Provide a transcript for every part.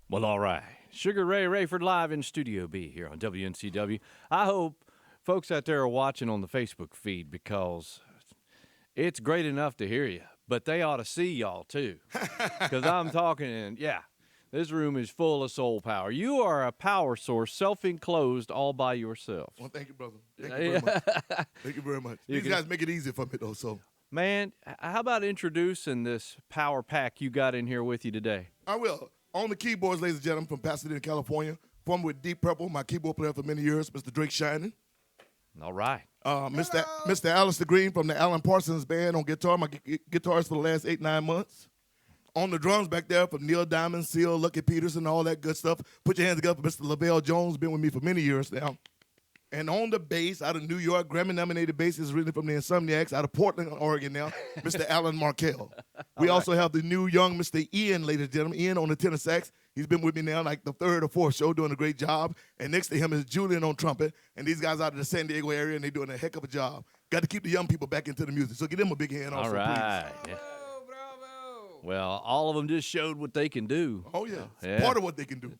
Well, all right. Sugaray Rayford live in Studio B here on WNCW. I hope folks out there are watching on the Facebook feed because it's great enough to hear you, but they ought to see y'all too. Because I'm talking, and yeah, this room is full of soul power. You are a power source, self-enclosed, all by yourself. Well, thank you, brother. Thank you very much. Thank you very much. These guys make it easy for me, though, so. Man, how about introducing this power pack you got in here with you today? I will. On the keyboards, ladies and gentlemen, from Pasadena, California, formed with Deep Purple, my keyboard player for many years, Mr. Drake Shining. All right. Mr. Alistair Greene from the Alan Parsons Band on guitar, my guitarist for the last 8-9 months. On the drums back there from Neil Diamond, Seal, Lucky Peterson, all that good stuff. Put your hands together for Mr. Lavelle Jones, been with me for many years now. And on the bass, out of New York, Grammy-nominated bassist originally from the Insomniacs, out of Portland, Oregon now, Mr. Alan Markell. We also have the new young Mr. Ian, ladies and gentlemen, Ian on the tenor sax. He's been with me now like the third or fourth show, doing a great job. And next to him is Julian on trumpet. And these guys out of the San Diego area, and they're doing a heck of a job. Got to keep the young people back into the music. So give them a big hand also, all right. please. Yeah. Well, all of them just showed what they can do. Oh, yeah. It's part of what they can do.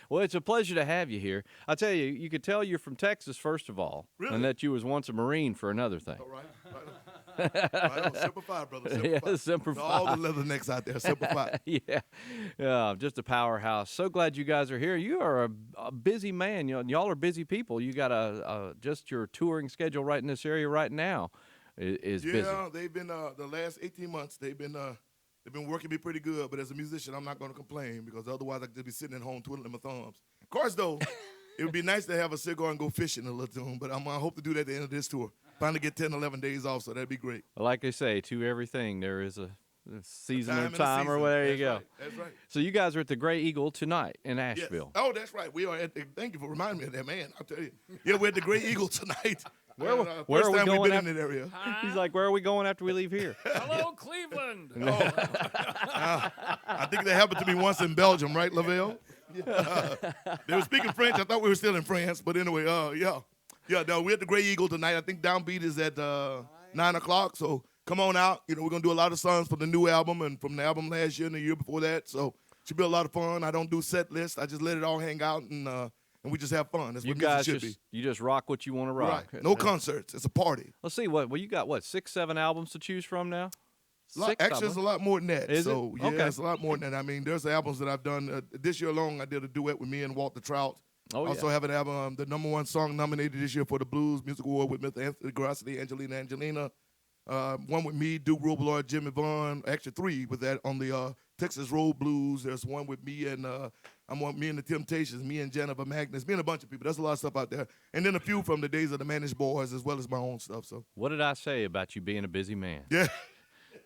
Well, it's a pleasure to have you here. I'll tell you, you could tell you're from Texas, first of all. Really? And that you was once a Marine for another thing. All right. Right on. Semper Fi, brother. Semper Yeah, Fi. Semper To all Fi. the leathernecks out there, Semper Fi. Yeah, just a powerhouse. So glad you guys are here. You are a busy man. Y'all are busy people. You got just your touring schedule right in this area right now is busy. Yeah, they've been the last 18 months. They've been working me pretty good. But as a musician, I'm not going to complain because otherwise I could just be sitting at home twiddling my thumbs. Of course, though, it would be nice to have a cigar and go fishing a little soon. But I hope to do that at the end of this tour. Finally get 10, 11 days off, so that'd be great. Like they say, to everything there is a season Time or and a time or season. whatever you That's go. right. That's right. So you guys are at the Gray Eagle tonight in Yes. Asheville. Oh, that's right. We are at the, thank you for reminding me of that, man. I'll tell you. Yeah, we're at the Great Eagle tonight. Where are First we time going we've been after- in that area. He's like, where are we going after we leave here? Hello, Cleveland. I think that happened to me once in Belgium, right, Lavelle? They were speaking French. I thought we were still in France, but anyway, yeah. Yeah, no, we're at the Gray Eagle tonight. I think Downbeat is at 9 o'clock, so come on out. You know, we're going to do a lot of songs from the new album and from the album last year and the year before that, so should be a lot of fun. I don't do set lists. I just let it all hang out, and we just have fun. That's You what guys music should be. you just rock what you want to rock. Right. No concerts. It's a party. Let's see well, you got what, 6, 7 albums to choose from now? Actually, it's a lot more than that. Is it? So, yeah, Okay. it's a lot more than that. I mean, there's albums that I've done. This year alone, I did a duet with me and Walter Trout. Oh, yeah. Also have an album, the #1 song nominated this year for the Blues Music Award with Mr. Anthony Grassley, Angelina. One with me, Duke Robillard, Jimmy Bohn. Actually, 3 with that on the Texas Road Blues. There's one with me and me and the Temptations, me and Jennifer Magnus, me and a bunch of people. There's a lot of stuff out there. And then a few from the days of the Managed Boys as well as my own stuff. So What did I say about you being a busy man? yeah,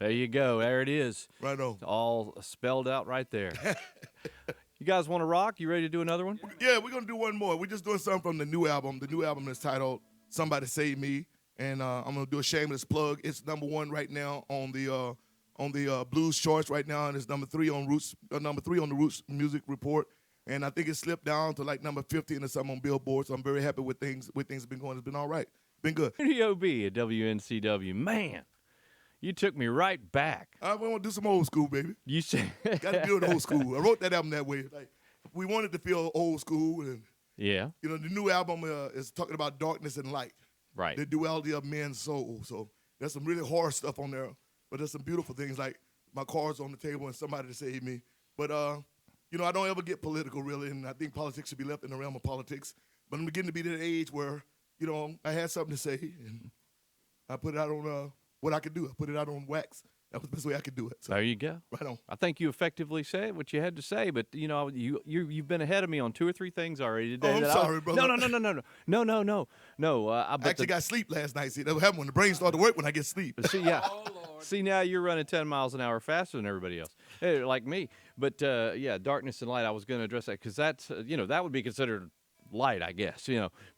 There you go. There it is. right on. All spelled out right there. You guys want to rock? You ready to do another one? Yeah, we're gonna do one more. We're just doing something from the new album. The new album is titled "Somebody Save Me," and I'm gonna do a shameless plug. It's #1 right now on the blues charts right now, and it's #3 on Roots, #3 on the Roots Music Report. And I think it slipped down to like number 15 or something on Billboard. So I'm very happy with things. With things have been going. It's been all right. Been good. Radio B at WNCW. Man, you took me right back. I want to do some old school, baby. You said, Got to do it old school. I wrote that album that way. Like we wanted to feel old school, and yeah, you know the new album is talking about darkness and light. right. The duality of man's soul. So there's some really horror stuff on there, but there's some beautiful things like my cards on the table and somebody to save me. But you know, I don't ever get political really, and I think politics should be left in the realm of politics. But I'm beginning to be at an age where, you know, I had something to say, and I put it out on what I could do. I put it out on wax. That was the best way I could do it. So There you go. right on. I think you effectively said what you had to say, but you know, you've been ahead of me on 2 or 3 things already today. Oh, I'm that sorry, brother. No. I actually got sleep last night. See, that happened when the brain started to work when I get sleep. See, yeah. Oh, Lord. See, now you're running 10 miles an hour faster than everybody else, like me. But yeah, darkness and light. I was going to address that because that's that would be considered light, I guess.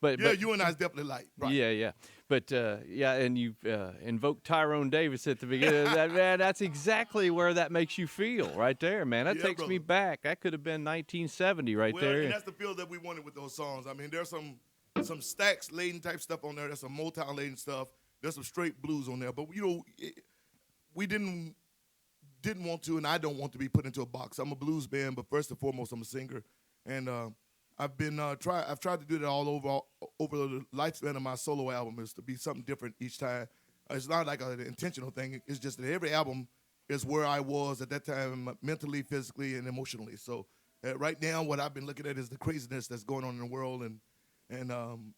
But Yeah, you and I is definitely light. Right. yeah. But yeah, and you invoked Tyrone Davis at the beginning. That man, that's exactly where that makes you feel, right there, man. That Yeah, takes me brother. back. That could have been 1970, right Well, there. and that's the feel that we wanted with those songs. I mean, there's some Stax laden type stuff on there. There's some Motown laden stuff. There's some straight blues on there. But we didn't didn't want to, and I don't want to be put into a box. I'm a blues band, but first and foremost, I'm a singer. And I've tried to do that all over the lifespan of my solo album, is to be something different each time. It's not like an intentional thing. It's just that every album is where I was at that time, mentally, physically, and emotionally. So right now, what I've been looking at is the craziness that's going on in the world, and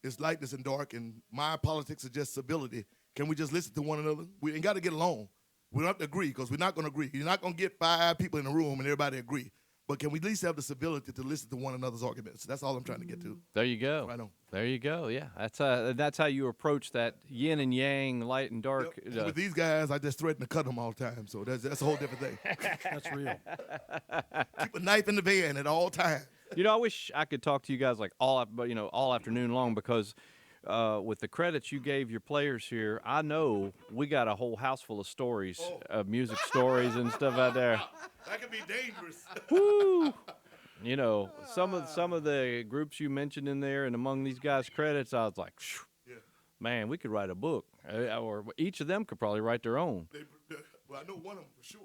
it's lightness and dark, and my politics are just civility. Can we just listen to one another? We ain't got to get along. We don't have to agree, because we're not going to agree. You're not going to get 5 people in the room and everybody agree. But can we at least have the civility to listen to one another's arguments? That's all I'm trying to get to. There you go. Right on. There you go. Yeah, that's how you approach that yin and yang, light and dark. Yep. And with these guys, I just threaten to cut them all the time. So that's a whole different thing. That's real. Keep a knife in the van at all times. I wish I could talk to you guys like all afternoon long, because with the credits you gave your players here, I know we got a whole house full of stories, music stories and stuff out there. That could be dangerous. Woo! Some of the groups you mentioned in there, and among these guys' credits, I was like, man, we could write a book, or each of them could probably write their own. Well, I know one of them for sure.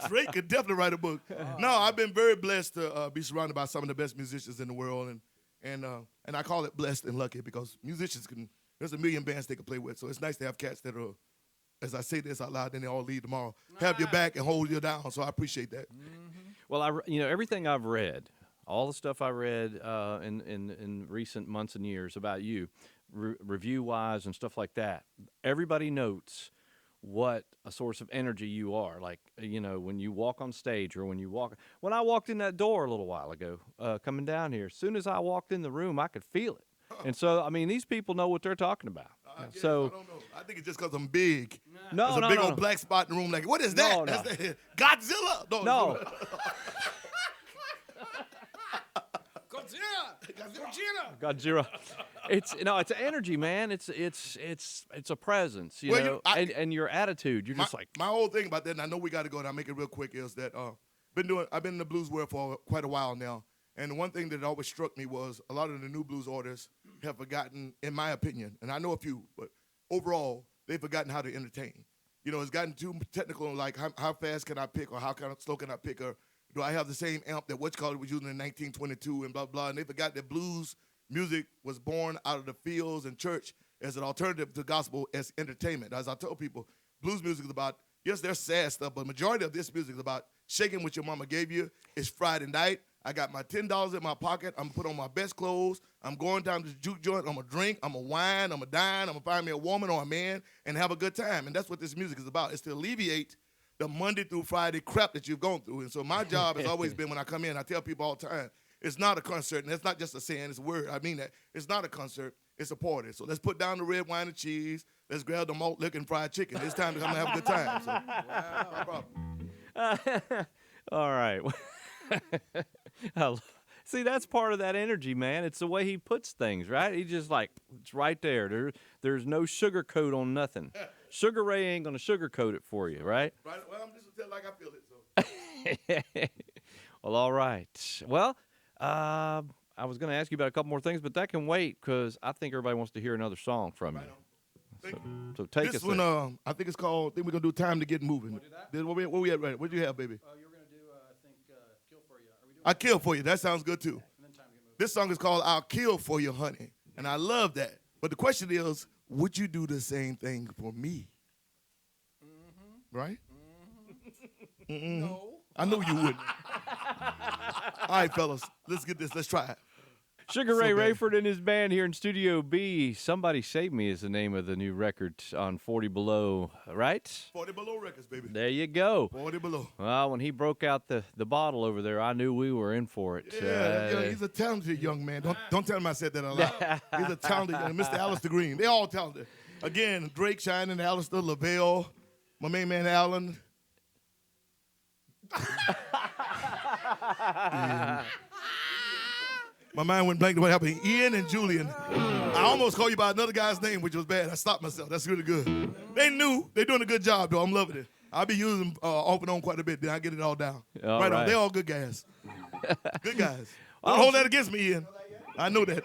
Drake could definitely write a book. No, I've been very blessed to be surrounded by some of the best musicians in the world, and I call it blessed and lucky, because musicians there's a million bands they can play with, so it's nice to have cats that are, as I say this out loud, then they all leave tomorrow, have your back and hold you down, so I appreciate that. Mm-hmm. Well, everything I've read, all the stuff I read in recent months and years about you, review-wise and stuff like that, everybody notes what a source of energy you are. Like, when you walk on stage, or when I walked in that door a little while ago, coming down here, as soon as I walked in the room, I could feel it. And so, these people know what they're talking about. I don't know. I think it's just because I'm big. No, There's a big old black spot in the room. Like, what is that? No. That's Godzilla. No. Godzilla. It's energy, man. It's a presence, and your attitude. You're just like, my whole thing about that, and I know we got to go, and I'll make it real quick, is that I've been in the blues world for quite a while now, and the one thing that always struck me was a lot of the new blues artists have forgotten, in my opinion, and I know a few, but overall they've forgotten how to entertain. It's gotten too technical, like how fast can I pick, or how slow can I pick, or do I have the same amp that was using in 1922 and blah, blah. And they forgot that blues music was born out of the fields and church as an alternative to gospel as entertainment. As I tell people, blues music is about, yes, there's sad stuff, but the majority of this music is about shaking what your mama gave you. It's Friday night. I got my $10 in my pocket. I'm going to put on my best clothes. I'm going down to the juke joint. I'm going to drink. I'm going to wine. I'm going to dine. I'm going to find me a woman or a man and have a good time. And that's what this music is about. It's to alleviate the Monday through Friday crap that you've gone through. And so my job has always been, when I come in, I tell people all the time, it's not a concert, and it's not just a saying, it's a word. I mean that. It's not a concert, it's a party. So let's put down the red wine and cheese. Let's grab the malt liquor and fried chicken. It's time to come and have a good time. So, no problem. All right. See, that's part of that energy, man. It's the way he puts things, right? He just it's right there. There's no sugarcoat on nothing. Sugar Ray ain't going to sugarcoat it for you, right? Right. Well, I'm just going to tell like I feel it. So. Well, all right. Well, I was going to ask you about a couple more things, but that can wait, because I think everybody wants to hear another song from you. So take this us one, there. I think it's called, I think we're going to do Time to Get Moving. Where we at, right? What do you have, baby? Oh, you were going to do, I think, Kill For You. Are we doing I Kill For You. That sounds good, too. And then Time to Get Moving. This song is called I'll Kill For You, Honey. And I love that. But the question is, would you do the same thing for me? Right? No. I know you wouldn't. All right, fellas, let's get this. Let's try it. Sugaray Rayford and his band here in Studio B. Somebody Save Me is the name of the new record on 40 Below, right? 40 Below Records, baby. There you go. 40 Below. Well, when he broke out the bottle over there, I knew we were in for it. Yeah, he's a talented young man. Don't tell him I said that out loud. He's a talented young Mr. Alistair Greene. They all talented. Again, Drake, Shining, Alistair, LaVelle, my main man, Alan. My mind went blank to what happened. Ian and Julian. I almost called you by another guy's name, which was bad. I stopped myself. That's really good. They knew. They're doing a good job, though. I'm loving it. I'll be using off and on quite a bit. Then I get it all down. All right right. on. They're all good guys. Good guys. Don't hold that against me, Ian. I know that.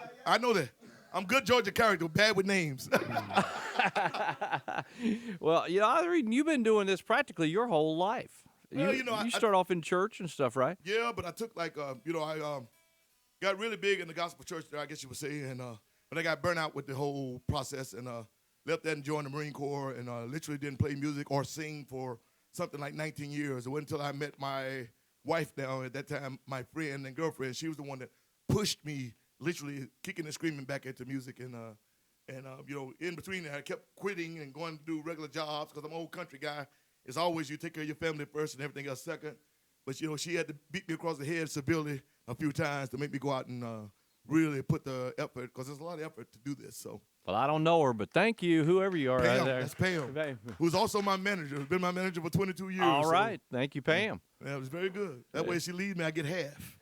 I'm good Georgia character, bad with names. Well, I was reading you've been doing this practically your whole life. Well, You start off in church and stuff, right? Yeah, but I took like, I got really big in the gospel church there, I guess you would say, and but I got burnt out with the whole process and left that and joined the Marine Corps and literally didn't play music or sing for something like 19 years. It wasn't until I met my wife now, at that time, my friend and girlfriend. She was the one that pushed me literally kicking and screaming back into music. And in between there, I kept quitting and going to do regular jobs because I'm an old country guy. It's always you take care of your family first and everything else second. But, she had to beat me across the head severely a few times to make me go out and really put the effort, because there's a lot of effort to do this. So. Well, I don't know her, but thank you, whoever you are Pam, out there. that's Pam, who's also my manager, who's been my manager for 22 years. All right. Thank you, Pam. Yeah, it was very good. That way she leaves me, I get half.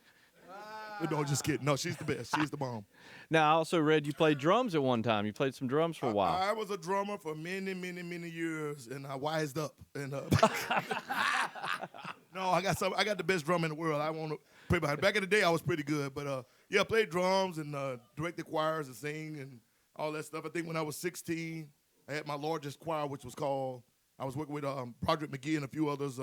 No, just kidding. No, she's the best. She's the bomb. Now, I also read you played drums at one time. You played some drums for a while. I was a drummer for many, many, many years, and I wised up. And no, I got the best drum in the world. I want to pray about it. Back in the day, I was pretty good, but I played drums and directed choirs and sing and all that stuff. I think when I was 16, I had my largest choir, which was called. I was working with Broderick McGee and a few others.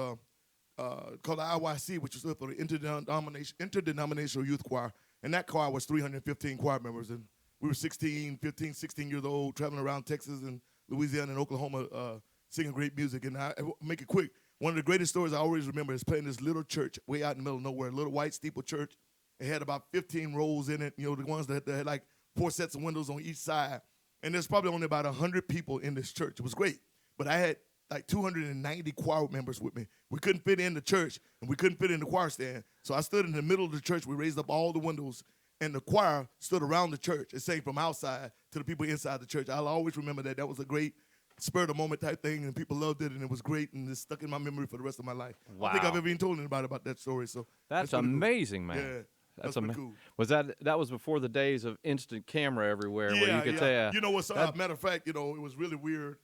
Called the IYC, which was for the Interdenominational Youth Choir. And that choir was 315 choir members. And we were 16 years old, traveling around Texas and Louisiana and Oklahoma singing great music. And I make it quick. One of the greatest stories I always remember is playing this little church way out in the middle of nowhere, a little white steeple church. It had about 15 rows in it, the ones that had like 4 sets of windows on each side. And there's probably only about 100 people in this church. It was great. But I had like 290 choir members with me. We couldn't fit in the church, and we couldn't fit in the choir stand. So I stood in the middle of the church. We raised up all the windows, and the choir stood around the church and sang from outside to the people inside the church. I'll always remember that. That was a great spur-of-the-moment type thing, and people loved it, and it was great, and it's stuck in my memory for the rest of my life. Wow. I don't think I've ever even told anybody about that story. So That's pretty amazing, cool. man. Yeah. That's pretty cool. Was that was before the days of instant camera everywhere where you could tell? You know what's matter of fact, it was really weird.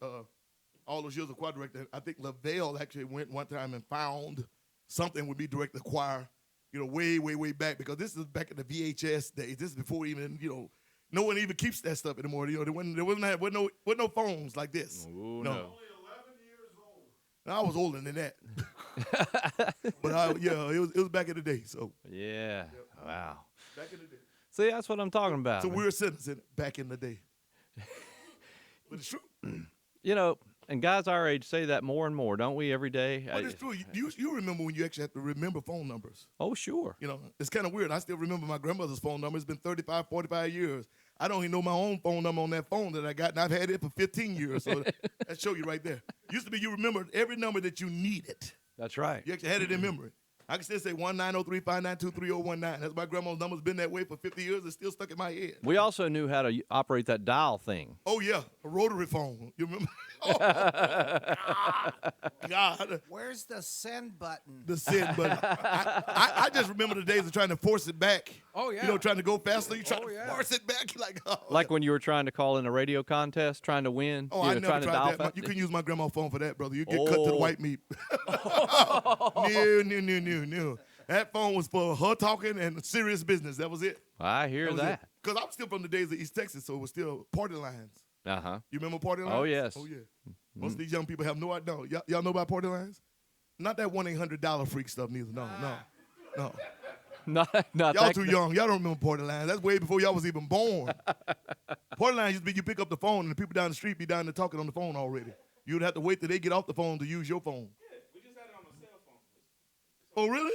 All those years of choir director, I think LaVelle actually went one time and found something with me directing the choir, way, way, way back, because this is back in the VHS days. This is before even, no one even keeps that stuff anymore. There wasn't no phones like this. Ooh, no. no. Only 11 years old. I was older than that. But it was back in the day. So Yeah. Wow. back in the day. See, that's what I'm talking about. It's a man. weird sentence, isn't it? Back in the day. But it's true. And guys our age say that more and more, don't we, every day? But it's true. You remember when you actually have to remember phone numbers. Oh, sure. It's kind of weird. I still remember my grandmother's phone number. It's been 35, 45 years. I don't even know my own phone number on that phone that I got, and I've had it for 15 years. So that show you right there. Used to be you remembered every number that you needed. That's right. You actually had it in memory. I can still say 1-903-592-3019. That's my grandma's number's been that way for 50 years. It's still stuck in my head. We also knew how to operate that dial thing. Oh, yeah, a rotary phone. You remember? Oh, God. Where's the send button? The send button. I just remember the days of trying to force it back. Oh, yeah. Trying to go faster. You try Oh, to yeah. force it back. You're like, oh. Like when you were trying to call in a radio contest, trying to win. Oh, I never trying to dial tried that. fast. You can use my grandma's phone for that, brother. You get cut to the Oh. white meat. No. That phone was for her talking and serious business. That was it. I hear that. Because I'm still from the days of East Texas, so it was still party lines. Uh-huh. You remember party lines? Oh, yes. Oh, yeah. Most of these young people have no idea. Y'all know about party lines? Not that 1-800 freak stuff neither. No. Not Y'all that, too young. Y'all don't remember party lines. That's way before y'all was even born. Party lines used to be you pick up the phone and the people down the street be down there talking on the phone already. You'd have to wait till they get off the phone to use your phone. Yeah, we just had it on a cell phone. Oh, really?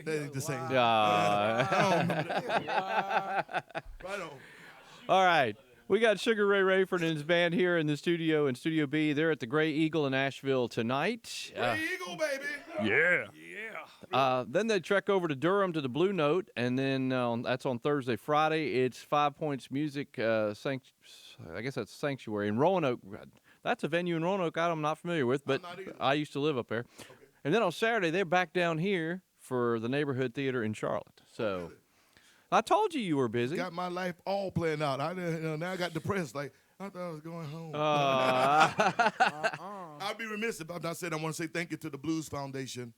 That ain't the same. Yeah. I don't remember that. Right on. All right. We got Sugaray Rayford and his band here in the studio in Studio B. They're at the Gray Eagle in Asheville tonight. There you go, baby. Yeah. Then they trek over to Durham to the Blue Note, and then that's on Thursday, Friday. It's 5 Points Music, I guess that's Sanctuary in Roanoke. That's a venue in Roanoke I'm not familiar with, but not either. I used to live up there. Okay. And then on Saturday, they're back down here for the Neighborhood Theater in Charlotte. So really? I told you were busy. Got my life all planned out. Now I got depressed. Like, I thought I was going home. I'd be remiss if I not said I want to say thank you to the Blues Foundation,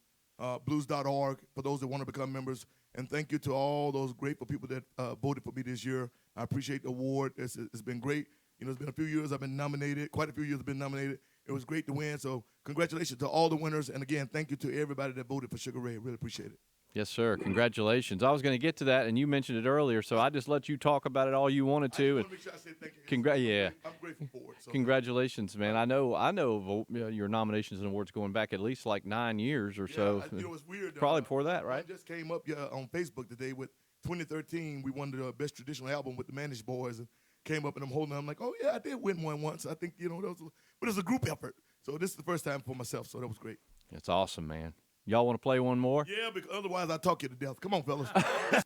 blues.org, for those that want to become members. And thank you to all those grateful people that voted for me this year. I appreciate the award. It's been great. It's been a few years I've been nominated. Quite a few years I've been nominated. It was great to win. So congratulations to all the winners. And again, thank you to everybody that voted for Sugar Ray. Really appreciate it. Yes, sir. Congratulations. I was going to get to that, and you mentioned it earlier, so I just let you talk about it all you wanted to. I want to make sure I say thank you. Yeah. I'm grateful for it. So. Congratulations, man. I know of your nominations and awards going back at least like 9 years or so. You know, it's weird. Probably before that, right? I just came up on Facebook today with 2013. We won the best traditional album with the Manish Boys, and came up and I'm holding. I'm like, oh yeah, I did win one once. I think but it was a group effort. So this is the first time for myself. So that was great. That's awesome, man. Y'all want to play one more? Yeah, because otherwise I talk you to death. Come on, fellas.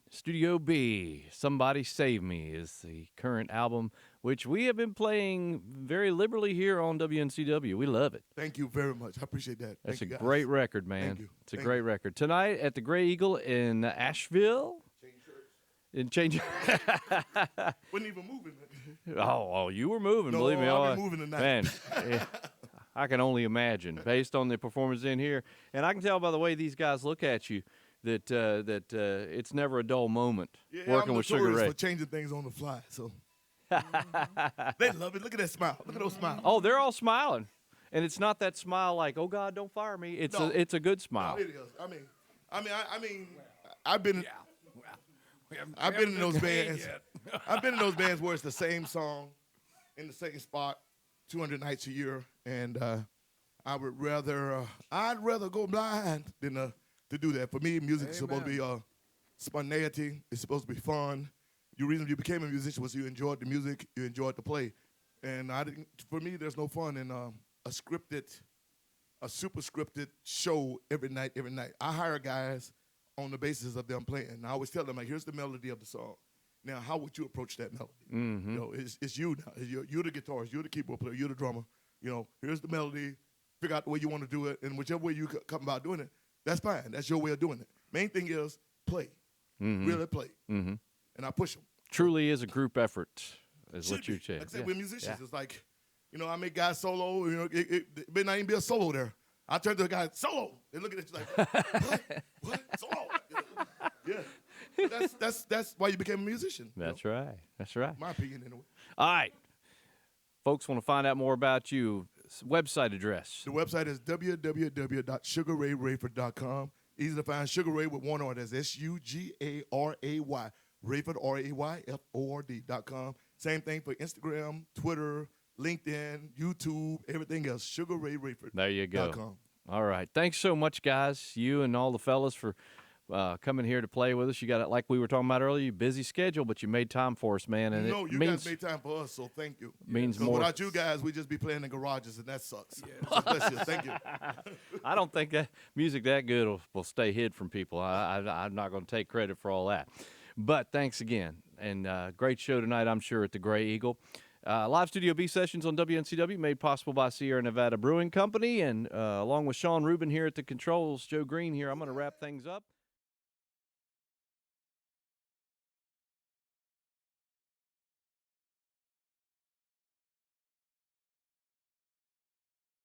Studio B, Somebody Save Me is the current album, which we have been playing very liberally here on WNCW. We love it. Thank you very much. I appreciate that. That's Thank a you, guys. great record, man. Thank you. It's a Thank great you. record. Tonight at the Gray Eagle in Asheville. Change. Wasn't even moving. Oh, you were moving. No, believe me. I'll be moving tonight. Man, I can only imagine based on the performance in here, and I can tell by the way these guys look at you that it's never a dull moment working I'm with Sugar notorious Ray. for changing things on the fly. So they love it. Look at that smile. Look at those smiles. Oh, they're all smiling, and it's not that smile like, "Oh God, don't fire me." It's No. it's a good smile. No, it is. I mean, I've been in those bands. I've been in those bands where it's the same song in the same spot 200 nights a year, and I'd rather go blind than to do that. For me, music is supposed to be spontaneity. It's supposed to be fun. The reason you became a musician was you enjoyed the music, you enjoyed the play, and I didn't. For me, there's no fun in a super scripted show every night. I hire guys on the basis of them playing. And I always tell them, like, here's the melody of the song. Now, how would you approach that melody? Mm-hmm. You know, it's you now. You're the guitarist. You're the keyboard player. You're the drummer. You know, here's the melody. Figure out the way you want to do it, and whichever way you come about doing it, that's fine. That's your way of doing it. Main thing is play. Mm-hmm. Really play. Mm-hmm. And I push them. Truly is a group effort, is what you say. Like I said, we're musicians. It's like, I make guys solo. It may not even be a solo there. I turn to the guy, solo. They look at it like, what? Solo? Yeah. That's why you became a musician. That's right. That's right. My opinion, anyway. All right. Folks want to find out more about you. Website address. The website is www.sugarrayrayford.com. Easy to find. Sugar Ray with one R. That's Sugaray. Rayford, RAYFORD.com. Same thing for Instagram, Twitter, LinkedIn, YouTube, everything else. Sugaray Rayford. There you go. All right. Thanks so much, guys, you and all the fellas, for coming here to play with us. You got it, like we were talking about earlier, busy schedule, but you made time for us, man. And you guys made time for us, so thank you. Means more. Without you guys, we'd just be playing in garages, and that sucks. So bless you. Thank you. I don't think that music that good will stay hid from people. I'm not going to take credit for all that. But thanks again. And great show tonight, I'm sure, at the Gray Eagle. Live Studio B sessions on WNCW made possible by Sierra Nevada Brewing Company. And along with Sean Rubin here at the controls, Joe Greene here, I'm going to wrap things up.